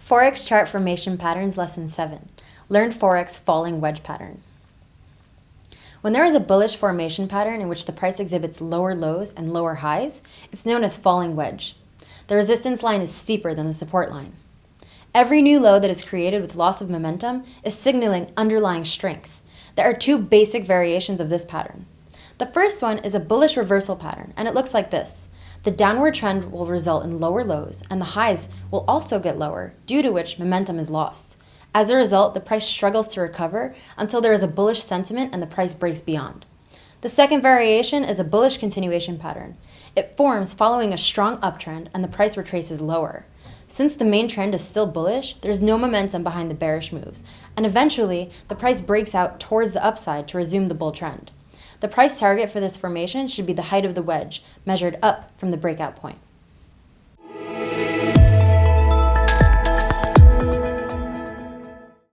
Forex chart formation patterns lesson 7. Learn Forex falling wedge pattern. When there is a bullish formation pattern in which the price exhibits lower lows and lower highs, it's known as falling wedge. The resistance line is steeper than the support line. Every new low that is created with loss of momentum is signaling underlying strength. There are two basic variations of this pattern. The first one is a bullish reversal pattern, and it looks like this. The downward trend will result in lower lows, and the highs will also get lower, due to which momentum is lost. As a result, the price struggles to recover until there is a bullish sentiment and the price breaks beyond. The second variation is a bullish continuation pattern. It forms following a strong uptrend and the price retraces lower. Since the main trend is still bullish, there's no momentum behind the bearish moves, and eventually the price breaks out towards the upside to resume the bull trend. The price target for this formation should be the height of the wedge, measured up from the breakout point.